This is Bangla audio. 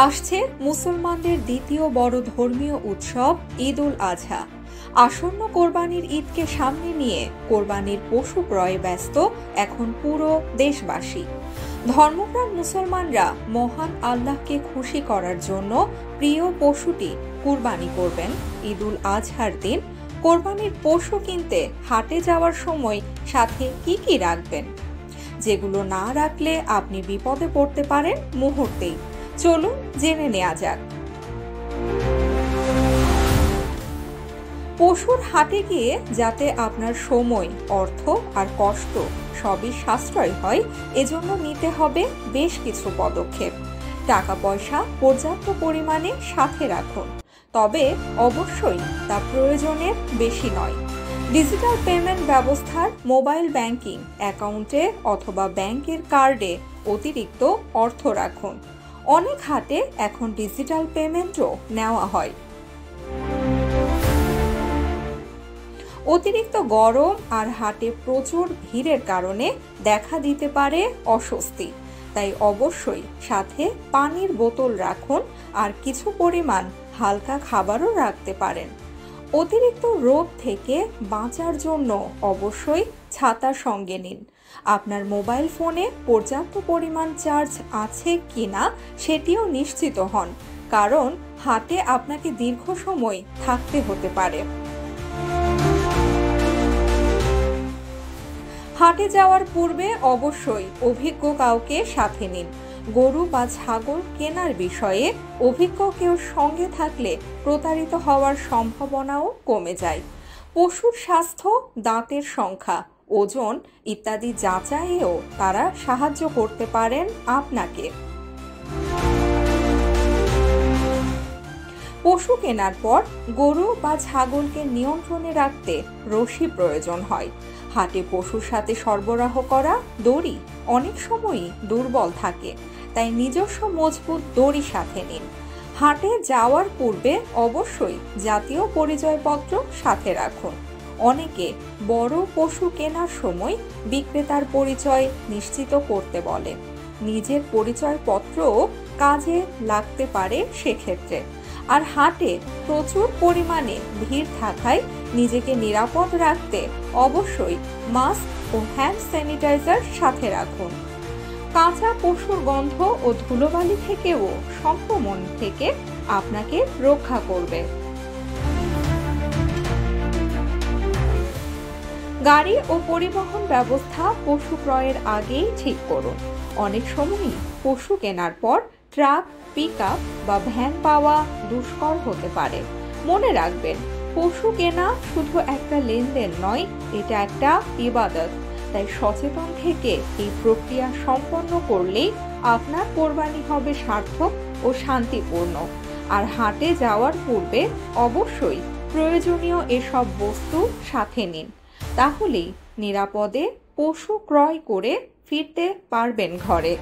আসছে মুসলমানদের দ্বিতীয় বড় ধর্মীয় উৎসব ঈদ উল আজহা। আসন্ন কোরবানির ঈদকে সামনে নিয়ে কোরবানির পশু ক্রয়ে ব্যস্ত এখন পুরো দেশবাসী। ধর্মপ্রাণ মুসলমানরা মহান আল্লাহকে খুশি করার জন্য প্রিয় পশুটি কুরবানি করবেন। ঈদ উল আজহার দিন কোরবানির পশু কিনতে হাটে যাওয়ার সময় সাথে কি রাখবেন, যেগুলো না রাখলে আপনি বিপদে পড়তে পারেন মুহূর্তেই। চলুন জেনে নেওয়া যাক। পশুর হাটে গিয়ে যাতে আপনার সময়, অর্থ আর কষ্ট সবই সাশ্রয় হয়, এজন্য নিতে হবে বেশ কিছু পদক্ষেপ। টাকা পয়সা পর্যাপ্ত পরিমাণে সাথে রাখুন, তবে অবশ্যই তা প্রয়োজনের বেশি নয়। ডিজিটাল পেমেন্ট ব্যবস্থার মোবাইল ব্যাংকিং অ্যাকাউন্টে অথবা ব্যাংকের কার্ডে অতিরিক্ত অর্থ রাখুন। অনেক হাটে এখন ডিজিটাল পেমেন্টও নেওয়া হয়। অতিরিক্ত গরম আর হাটে প্রচুর ভিড়ের কারণে দেখা দিতে পারে অস্বস্তি, তাই অবশ্যই সাথে পানির বোতল রাখুন আর কিছু পরিমাণ হালকা খাবারও রাখতে পারেন। অতিরিক্ত রোদ থেকে বাঁচার জন্য অবশ্যই ছাতা সঙ্গে নিন। আপনার মোবাইল ফোনে পর্যাপ্ত পরিমাণ চার্জ আছে কিনা সেটিও নিশ্চিত হন, কারণ হাটে আপনাকে দীর্ঘ সময় থাকতে হতে পারে। হাটে যাওয়ার পূর্বে অবশ্যই অভিজ্ঞ কাউকে সাথে নিন। গরু বা ছাগল কেনার বিষয়ে অভিজ্ঞ কেউ সঙ্গে থাকলে প্রতারিত হওয়ার সম্ভাবনাও কমে যায়। পশুর স্বাস্থ্য, দাঁতের সংখ্যা, ওজন ইত্যাদি যাচাইয়েও তারা সাহায্য করতে পারেন আপনাকে। পশু কেনার পর গরু বা ছাগলকে নিয়ন্ত্রণে রাখতে রশি প্রয়োজন হয়। হাটে পশুর সাথে সরবরাহ করা দড়ি অনেক সময়ই দুর্বল থাকে, তাই নিজস্ব মজবুত দড়ি সাথে নিন। হাটে যাওয়ার পূর্বে অবশ্যই জাতীয় পরিচয়পত্র সাথে রাখুন। অনেকে বড় পশু কেনার সময় বিক্রেতার পরিচয় নিশ্চিত করতে বলে। নিজের পরিচয়পত্রও কাজে লাগতে পারে সেক্ষেত্রে। আর হাটে প্রচুর পরিমাণে ভিড় থাকায় নিজেকে নিরাপদ রাখতে অবশ্যই মাস্ক ও হ্যান্ড স্যানিটাইজার সাথে রাখুন। কাঁচা পশুর গন্ধ ও ধুলোবালি থেকেও সংক্রমণ থেকে আপনাকে রক্ষা করবে। গাড়ি ও পরিবহন ব্যবস্থা পশু ক্রয়ের আগেই ঠিক করুন। অনেক সময়ই পশু কেনার পর ট্রাক, পিকআপ বা ভ্যান পাওয়া দুষ্কর হতে পারে। মনে রাখবেন, পশু কেনা শুধু একটা লেনদেন নয়, এটা একটা ইবাদত। তাই সচেতন থেকে এই প্রক্রিয়া সম্পন্ন করলেই আপনার কোরবানি হবে সার্থক ও শান্তিপূর্ণ। আর হাটে যাওয়ার পূর্বে অবশ্যই প্রয়োজনীয় এসব বস্তু সাথে নিন, তাহলেই নিরাপদে পশু ক্রয় করে ফিরতে পারবেন ঘরে।